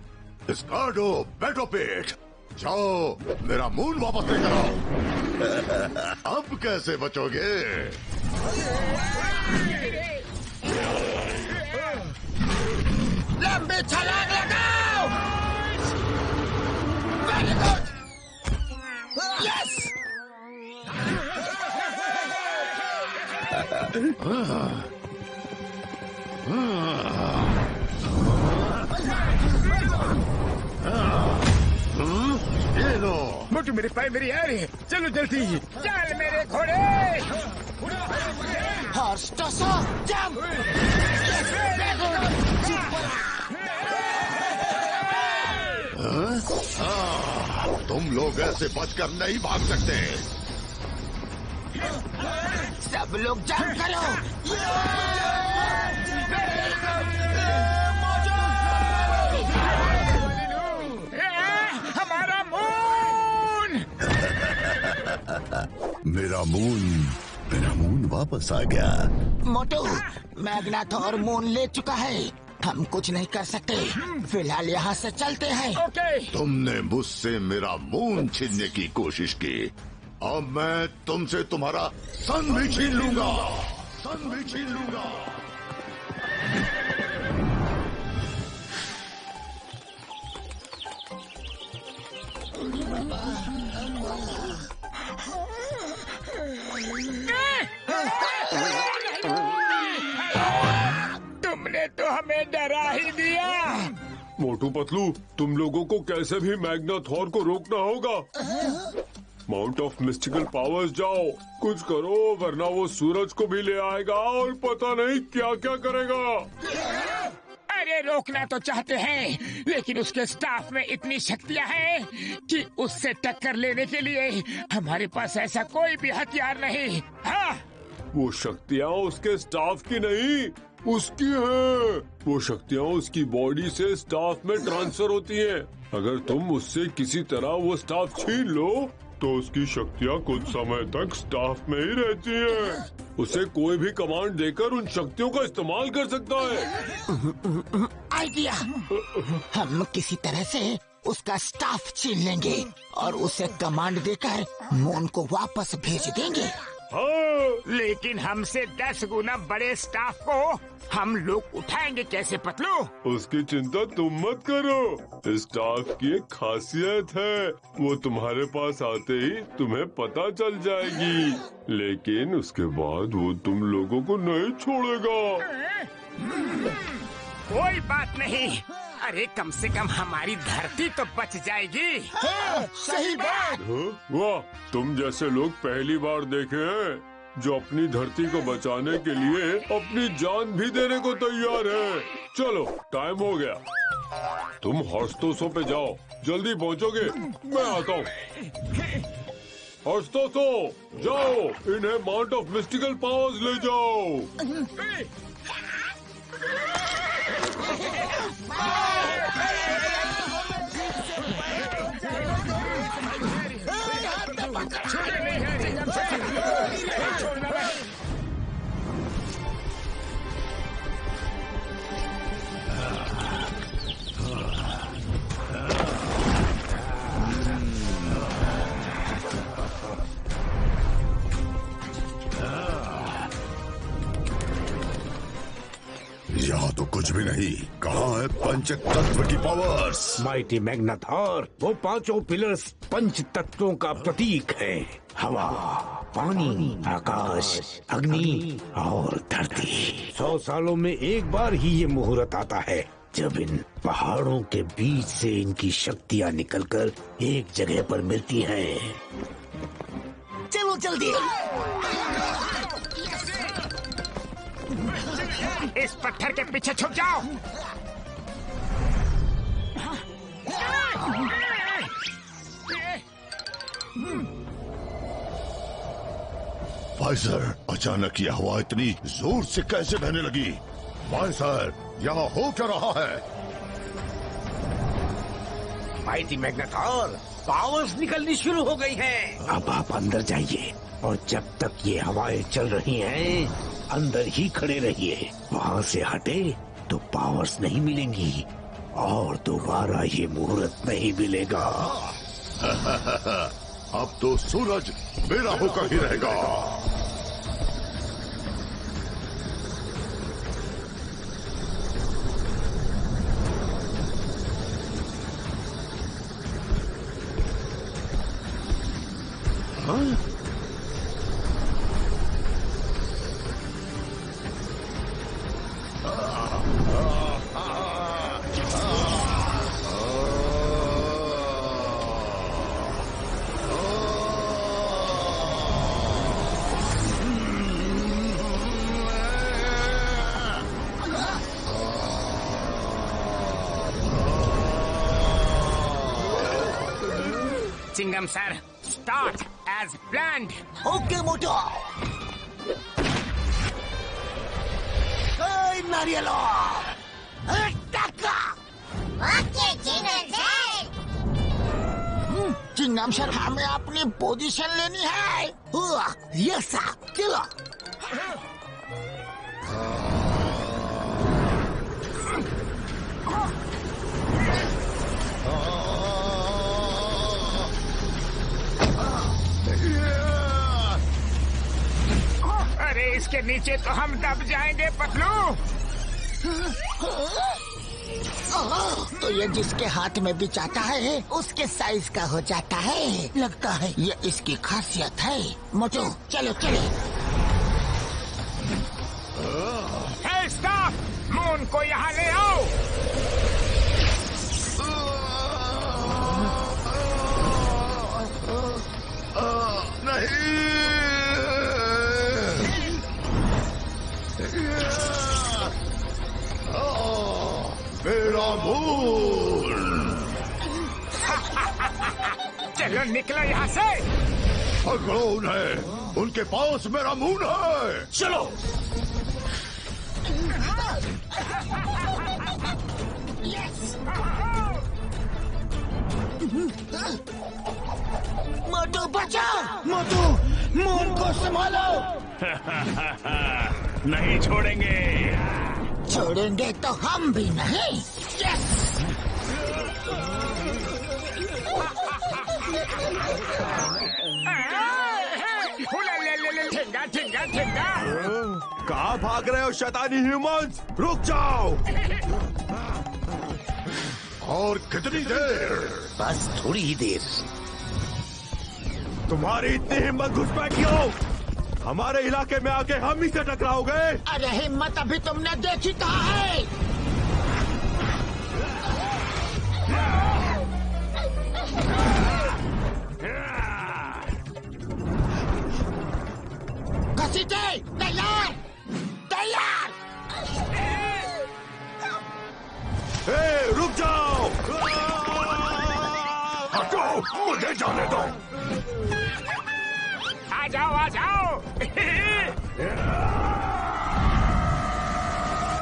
स्कार्डो, बैठो पेट। जाओ मेरा मून वापस लेकर आओ। अब कैसे बचोगे? लंबी छलांग लगाओ। Very good. यस। ये लो। मोटू मेरे पाए मेरी आ रही है। चलो जल्दी चल मेरे घोड़े। हॉर्स टॉसो जंप। तुम लोग ऐसे बचकर नहीं भाग सकते। सब लोग जंप करो। हमारा मून। मेरा मून वापस आ गया। मोटू, मैग्नाथोर मून ले चुका है। हम कुछ नहीं कर सकते। फिलहाल यहाँ से चलते हैं। ओके। तुमने मुझसे मेरा मून छीनने की कोशिश की। अब मैं तुमसे तुम्हारा सन भी छीन लूंगा। तुमने तो हमें डरा ही दिया। मोटू पतलू, तुम लोगों को कैसे भी मैग्नाथोर को रोकना होगा। माउंट ऑफ मिस्टिकल पावर्स जाओ, कुछ करो वरना वो सूरज को भी ले आएगा और पता नहीं क्या क्या करेगा। अरे रोकना तो चाहते हैं, लेकिन उसके स्टाफ में इतनी शक्तियां हैं कि उससे टक्कर लेने के लिए हमारे पास ऐसा कोई भी हथियार नहीं। हाँ, वो शक्तियाँ उसके स्टाफ की नहीं, उसकी हैं। वो शक्तियाँ उसकी बॉडी से स्टाफ में ट्रांसफर होती हैं। अगर तुम उससे किसी तरह वो स्टाफ छीन लो तो उसकी शक्तियाँ कुछ समय तक स्टाफ में ही रहती हैं। उसे कोई भी कमांड देकर उन शक्तियों का इस्तेमाल कर सकता है। आइडिया। हम किसी तरह से उसका स्टाफ छीन लेंगे और उसे कमांड देकर मून को वापस भेज देंगे। हाँ, लेकिन हमसे 10 गुना बड़े स्टाफ को हम लोग उठाएंगे कैसे पतलू? उसकी चिंता तुम मत करो। स्टाफ की एक खासियत है, वो तुम्हारे पास आते ही तुम्हें पता चल जाएगी, लेकिन उसके बाद वो तुम लोगों को नहीं छोड़ेगा। कोई बात नहीं। अरे कम से कम हमारी धरती तो बच जाएगी। हाँ, सही बात। वाह, तुम जैसे लोग पहली बार देखे हैं जो अपनी धरती को बचाने के लिए अपनी जान भी देने को तैयार है। चलो टाइम हो गया, तुम हॉर्सटोसो पे जाओ, जल्दी पहुंचोगे। मैं आता हूँ। हॉर्सटोसो जाओ, इन्हें माउंट ऑफ मिस्टिकल पावर्स ले जाओ। यहाँ तो कुछ भी नहीं। कहाँ है पंच तत्व की पावर्स? माइटी मैग्नाथोर, वो पांचों पिलर्स पंच तत्वों का प्रतीक है। हवा, पानी, आकाश, अग्नि और धरती। 100 सालों में एक बार ही ये मुहूर्त आता है। जब इन पहाड़ों के बीच से इनकी शक्तियाँ निकलकर एक जगह पर मिलती हैं। चलो जल्दी। इस पत्थर के पीछे छुप जाओ। वाइजर, अचानक यह हवा इतनी जोर से कैसे बहने लगी? वाइजर, यहाँ हो क्या रहा है? माइटी मैग्नेटॉर, पावर्स निकलनी शुरू हो गई हैं। अब आप अंदर जाइए और जब तक ये हवाएं चल रही हैं, अंदर ही खड़े रहिए। वहाँ से हटे तो पावर्स नहीं मिलेंगी और दोबारा ये मुहूर्त नहीं मिलेगा। अब तो सूरज मेरा होकर ही रहेगा। Chingum sir, start as planned. Okay Motu. नारियलो okay Chingum sir. Chingum sir, हमें अपनी पोजीशन लेनी है। यस चलो। अरे इसके नीचे तो हम दब जाएंगे पतलू। तो ये जिसके हाथ में भी जाता है उसके साइज का हो जाता है। लगता है ये इसकी खासियत है। मोटू चलो चलो। हे स्टॉप, मून को यहाँ ले आओ। मेरा मून। चलो निकलो यहाँ से। पकड़ो उन्हें, उनके पास मेरा मून है। चलो। मोटू बचा। मोटू मून को संभालो। नहीं छोड़ेंगे। छोड़ेंगे तो हम भी नहीं। यस। ठेंगा ठेंगा ठेंगा। कहाँ भाग रहे हो शैतानी ह्यूमंस? रुक जाओ। और कितनी देर? बस थोड़ी ही देर। तुम्हारी इतनी हिम्मत घुसपैठ क्यों? हमारे इलाके में आके हम ही से टकराओगे? अरे हिम्मत अभी तुमने देखी कहाँ है? घसीटे। तैयार तैयार। रुक जाओ। हटो, मुझे जाने दो। आ जाओ आ जाओ।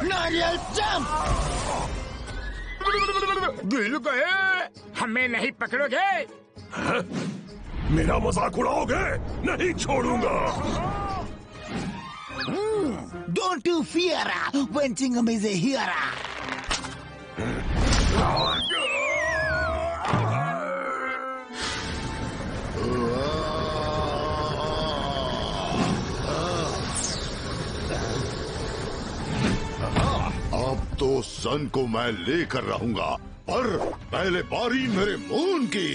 नारियल जंप। गिर गए। हमें नहीं पकड़ोगे? मेरा मजाक उड़ाओगे? नहीं छोड़ूंगा। Don't you fear when Chingam is here. अब तो सन को मैं लेकर रहूंगा, पर पहले बारी मेरे मून की।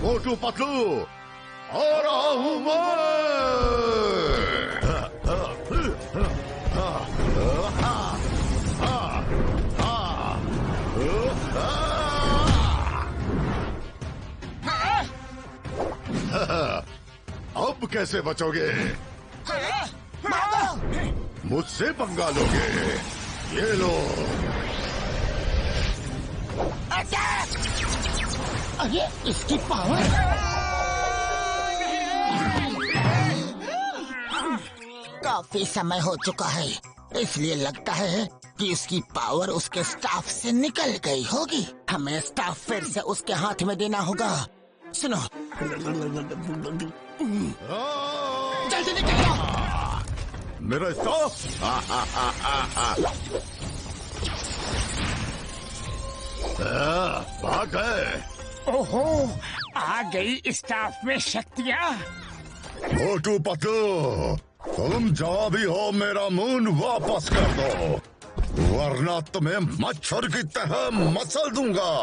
मोटू पतलू, आ रहा हूं मैं। अब कैसे बचोगे? मुझसे पंगा लोगे? ये लो। अरे इसकी पावर! काफी समय हो चुका है, इसलिए लगता है कि उसकी पावर उसके स्टाफ से निकल गई होगी। हमें स्टाफ फिर से उसके हाथ में देना होगा। सुनो, जल्दी निकलो। मेरा स्टाफ भाग गए। ओहो, आ गई स्टाफ में शक्तियाँ। मोटू पतलू, तुम जहाँ भी हो मेरा मून वापस कर दो, वरना तुम्हें मच्छर की तरह मसल दूंगा।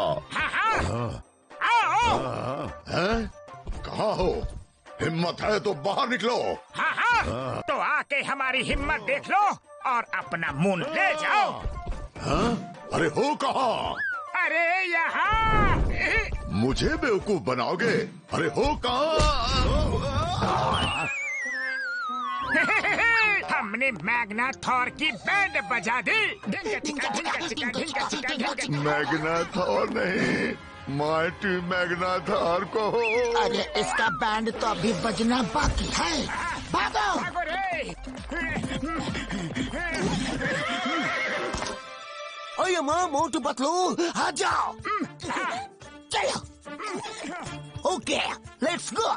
हैं? कहाँ हो? हिम्मत है तो बाहर निकलो। हाँ, तो आके हमारी हिम्मत देख लो और अपना मून ले जाओ। अरे हो कहाँ? अरे यहाँ। मुझे बेवकूफ बनाओगे? अरे हो कहाँ? हमने मैग्ना थॉर की बैंड बजा दी। मैग्ना थॉर नहीं, माइटी मैग्ना थॉर को। अरे इसका बैंड तो अभी बजना बाकी है। भागो! भागो रे! ओए माँ, मोटू पतलू, आ जाओ। चलो। Okay, let's go.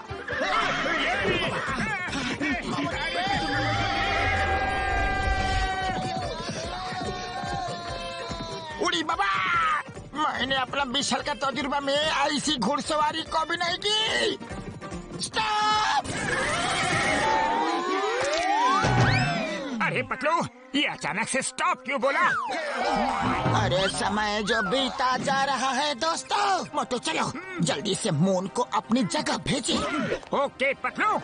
उड़ी बाबा, मैंने अपना 20 साल का तजुर्बा में ऐसी घुड़सवारी कभी नहीं की। स्टॉप! अरे पतलू, ये अचानक से स्टॉप क्यों बोला? अरे समय जो बीता जा रहा है दोस्तों। मोटू चलो, जल्दी से मून को अपनी जगह भेजे। ओके पतलू।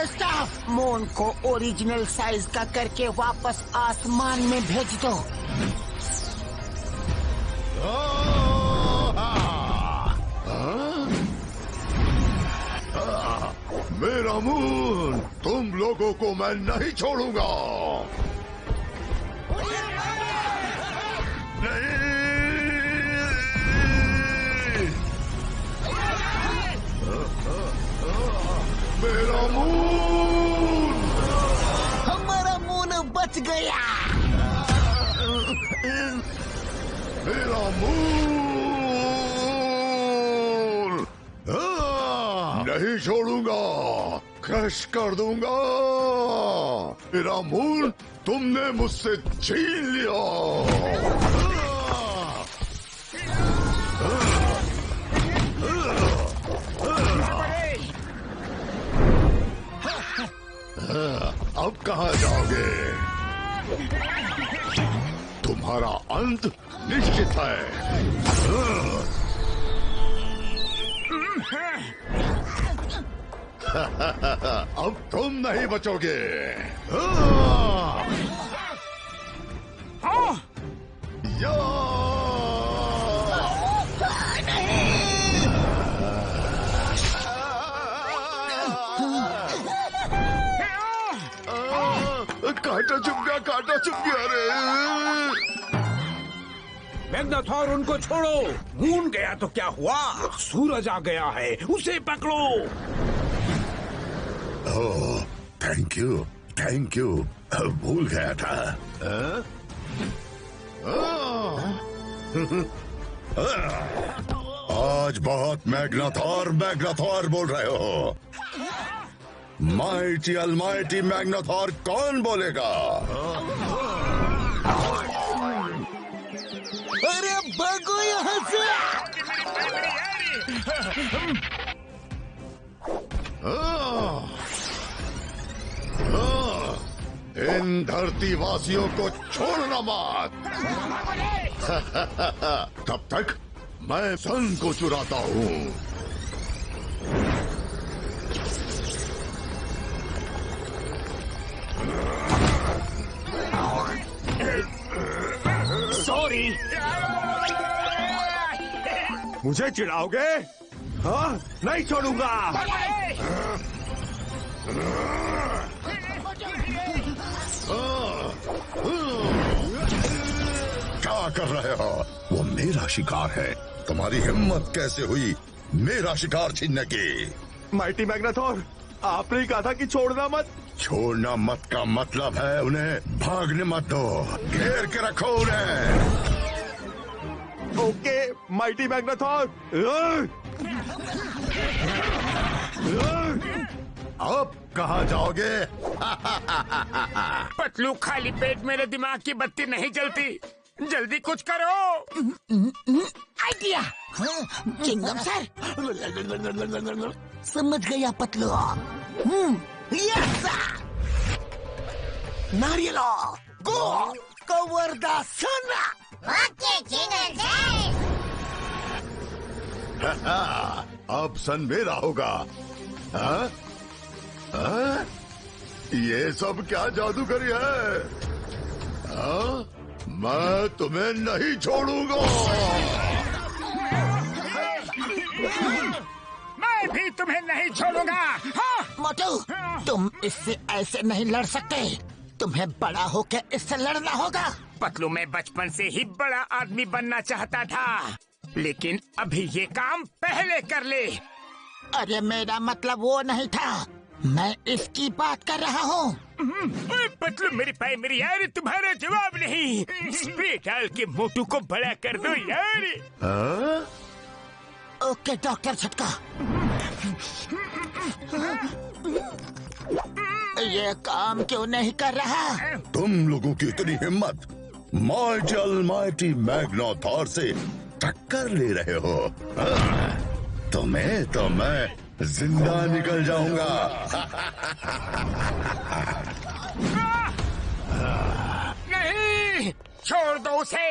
स्टाफ, मून को ओरिजिनल साइज का करके वापस आसमान में भेज दो। मेरा मून, तुम लोगों को मैं नहीं छोड़ूंगा। मेरा मून! हमारा मून बच गया। मेरा मून! नहीं छोड़ूंगा, क्रश कर दूंगा। मेरा मून तुमने मुझसे छीन लिया। अब कहाँ जाओगे? तुम्हारा अंत निश्चित है। अब तुम नहीं बचोगे। या! कांटा चुप गया, कांटा चुप गया रे। मैग्नाथॉर, उनको छोड़ो। मून गया तो क्या हुआ, सूरज आ गया है, उसे पकड़ो। ओह, थैंक यू, थैंक यू। भूल गया था। आज बहुत मैग्नाथॉर मैग्नाथॉर बोल रहे हो। माइटी अलमाइटी मैग्नाथॉर कौन बोलेगा? अरे भागो यहाँ से! इन इन धरती वासियों को छोड़ना मत। तब तक मैं सन को चुराता हूँ। सॉरी। मुझे चिढ़ाओगे? हाँ, नहीं छोड़ूंगा। क्या कर रहे हो? वो मेरा शिकार है। तुम्हारी हिम्मत कैसे हुई मेरा शिकार छीनने की? माइटी मैग्नाथोर, आपने ही कहा था कि छोड़ना मत। छोड़ना मत का मतलब है उन्हें भागने मत दो, घेर के रखो उन्हें। Okay mighty Magnathor. अब कहाँ जाओगे? पतलू, खाली पेट मेरे दिमाग की बत्ती नहीं जलती। जल्दी कुछ करो। आइडिया। चिंगम सर, समझ गया Patlu. Yes Nariyal go cover the sun. Okay जिंगल सर। अब सन मेरा होगा। हाँ? हाँ? ये सब क्या जादूगरी है? हाँ? मैं तुम्हें नहीं छोड़ूंगा। मैं भी तुम्हें नहीं छोड़ूंगा। हाँ? मोटू, तुम इससे ऐसे नहीं लड़ सकते। तुम्हें बड़ा होकर इससे लड़ना होगा। पतलू, मैं बचपन से ही बड़ा आदमी बनना चाहता था, लेकिन अभी ये काम पहले कर ले। अरे मेरा मतलब वो नहीं था, मैं इसकी बात कर रहा हूँ। पतलू मेरी प्राइमरी यार, तुम्हारा जवाब नहीं। स्प्रे डाल के मोटू को बड़ा कर दो यार। हाँ? ओके डॉक्टर झटका। ये काम क्यों नहीं कर रहा? तुम लोगों की इतनी हिम्मत माइटी अलमाइटी मैग्नाथोर से टक्कर ले रहे हो? तुम्हें तो मैं जिंदा निकल जाऊंगा। नहीं, छोड़ दो उसे।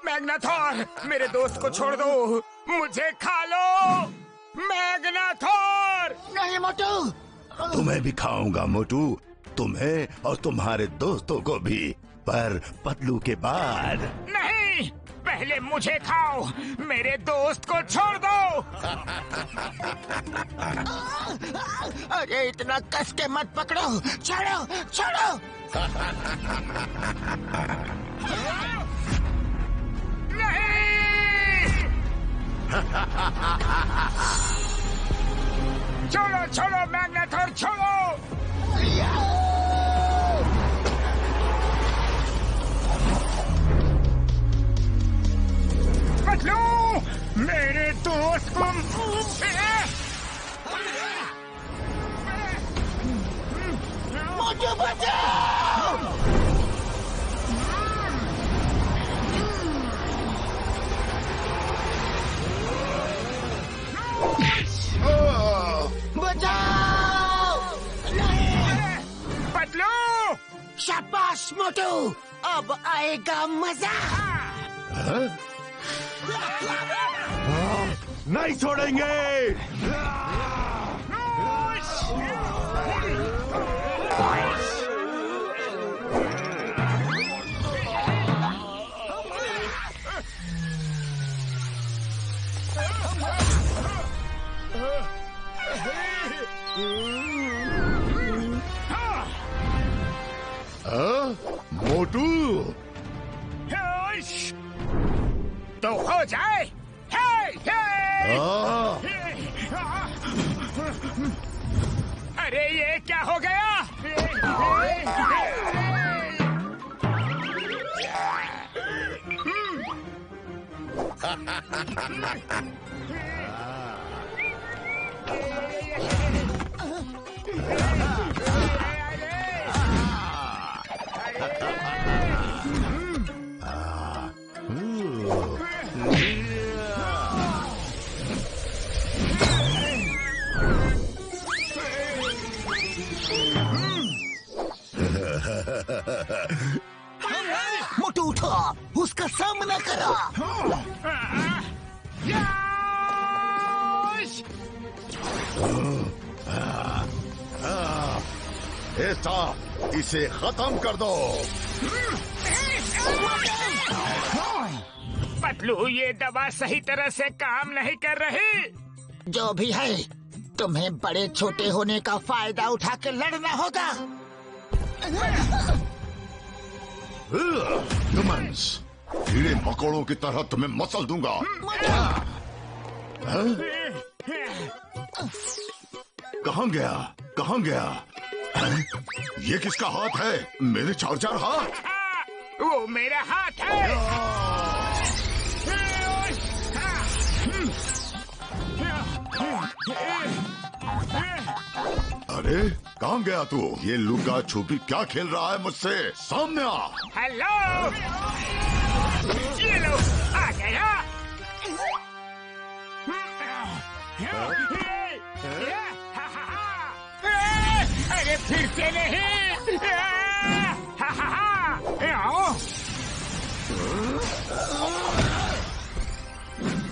मैग्नाथोर, मेरे दोस्त को छोड़ दो। मुझे खा लो मैग्नाथोर। नहीं मोटू। तुम्हें भी खाऊंगा मोटू, तुम्हें और तुम्हारे दोस्तों को भी, पर पतलू के बाद। नहीं, पहले मुझे खाओ। मेरे दोस्त को छोड़ दो। अरे इतना कस के मत पकड़ो। छोड़ो छोड़ो। नहीं। छोड़ो छोड़ो मैग्नाथोर, छोड़ो। पतलू, मेरे दोस्त को मोटू बचाओ। बचाओ। पतलू, शाबाश मोटू, अब आएगा मजा। नहीं छोड़ेंगे। मोटू, तो हो जाए। अरे ये क्या हो गया? स्टार, इसे खत्म कर दो। पतलू, ये दवा सही तरह से काम नहीं कर रही। जो भी है, तुम्हें बड़े छोटे होने का फायदा उठा के लड़ना होगा। ह्यूमंस, कीड़े मकोड़ों की तरह तुम्हें मसल दूंगा। कहाँ गया? कहाँ गया? ये किसका हाथ है? मेरे 4 हाथ। वो मेरा हाथ है। अरे कहाँ गया तू? ये लुका छुपी क्या खेल रहा है मुझसे? सामने आ। हेलो, ये लो, आ गया। अरे फिर से नहीं।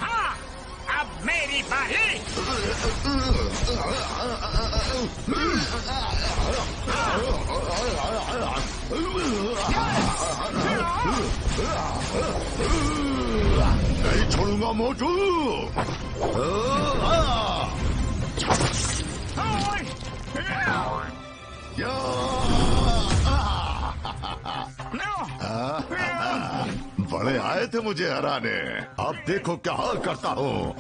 हाँ, अब मेरी बारी। नहीं छोड़ूंगा मोटू। बड़े आए थे मुझे हराने, अब देखो क्या हाल करता हूँ।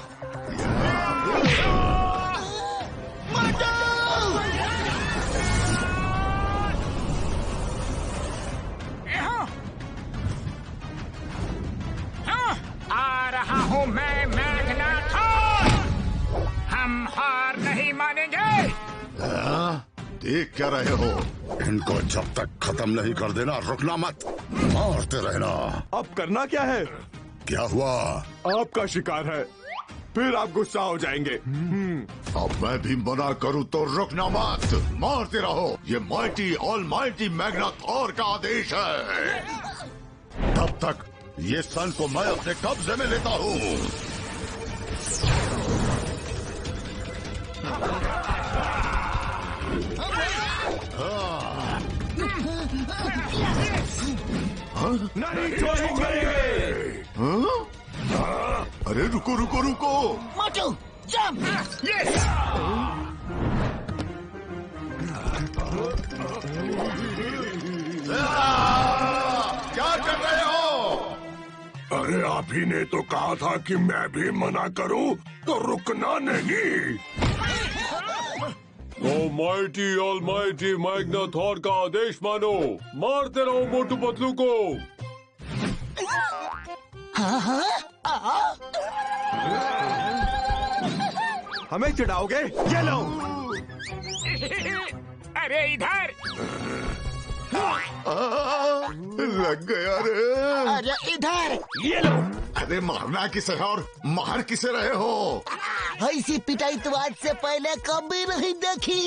आ रहा हूँ मैं, मैग्नाथॉर। हम हार नहीं मानेंगे। देख क्या रहे हो? इनको जब तक खत्म नहीं कर देना रुकना मत, मारते रहना। अब करना क्या है? क्या हुआ? आपका शिकार है, फिर आप गुस्सा हो जाएंगे। अब मैं भी मना करूँ तो रुकना मत, मारते रहो। ये माइटी ऑलमाइटी मैग्नाथॉर का आदेश है। तब तक ये सन को मैं अपने कब्जे में लेता हूँ। नहीं छोड़ेंगे। अरे रुको रुको रुको। मोटू, जंप। क्या कर रहे हो? अरे आप ही ने तो कहा था कि मैं भी मना करूं, तो रुकना नहीं। ऑलमाइटी मैग्नाथॉर का आदेश मानो, मारते रहो मोटू पतलू को। हमें चिढ़ाओगे? ये लो। अरे इधर। लग गया रे। अरे इधर। ये लो। अरे मारना किसे है और मार किसे रहे हो? ऐसी पिटाई तो आज से पहले कभी नहीं देखी।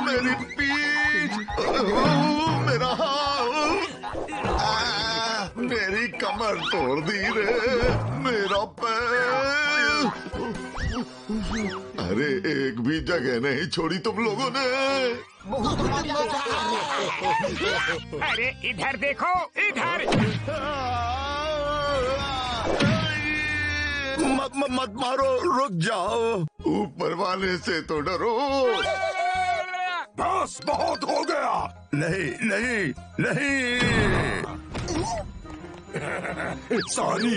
मेरी पीठ, मेरा हाथ, मेरी कमर तोड़ दी रे, मेरा पैर। अरे एक भी जगह नहीं छोड़ी तुम लोगों ने। अरे इधर देखो, इधर। मत मारो, रुक जाओ। ऊपर वाले से तो डरो। बस बहुत हो गया। नहीं नहीं नहीं। सारी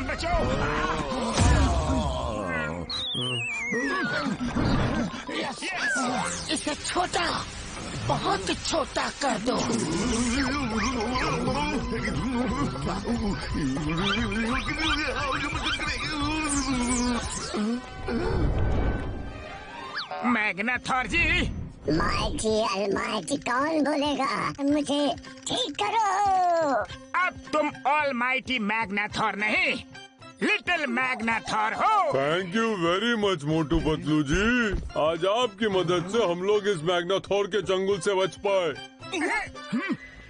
बचाओ। इसे छोटा, बहुत छोटा कर दो। मैग्नाथॉर जी। माइटी अलमाइटी कौन बोलेगा? मुझे ठीक करो। अब तुम ऑलमाइटी मैग्नाथॉर नहीं, लिटिल मैग्नाथॉर हो। Thank you very much Motu Patlu जी। आज आपकी मदद से हम लोग इस मैग्नाथॉर के चंगुल से बच पाए।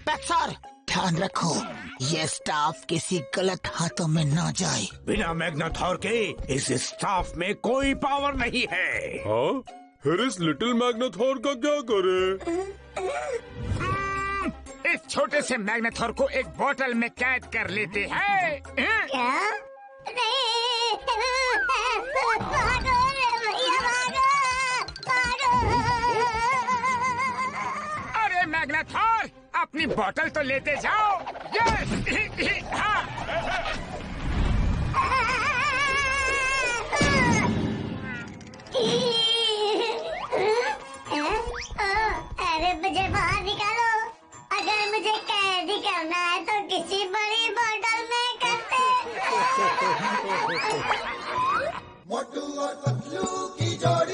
पैक्सर, ध्यान रखो, ये स्टाफ किसी गलत हाथों में ना जाए। बिना मैग्नाथॉर के इस स्टाफ में कोई पावर नहीं है। हाँ, फिर इस लिटिल मैग्नाथॉर का क्या करे? इस छोटे से मैग्नेथॉर को एक बोतल में कैद कर लेते हैं। क्या? नहीं, भागो रे भैया, भागो। अरे मैग्नेथॉर, अपनी बोतल तो लेते जाओ। यस, हाँ। अरे मुझे बाहर निकालो। अगर मुझे कैदी करना है तो किसी बड़ी बोतल में करते। मोटू और पतलू की जोड़ी।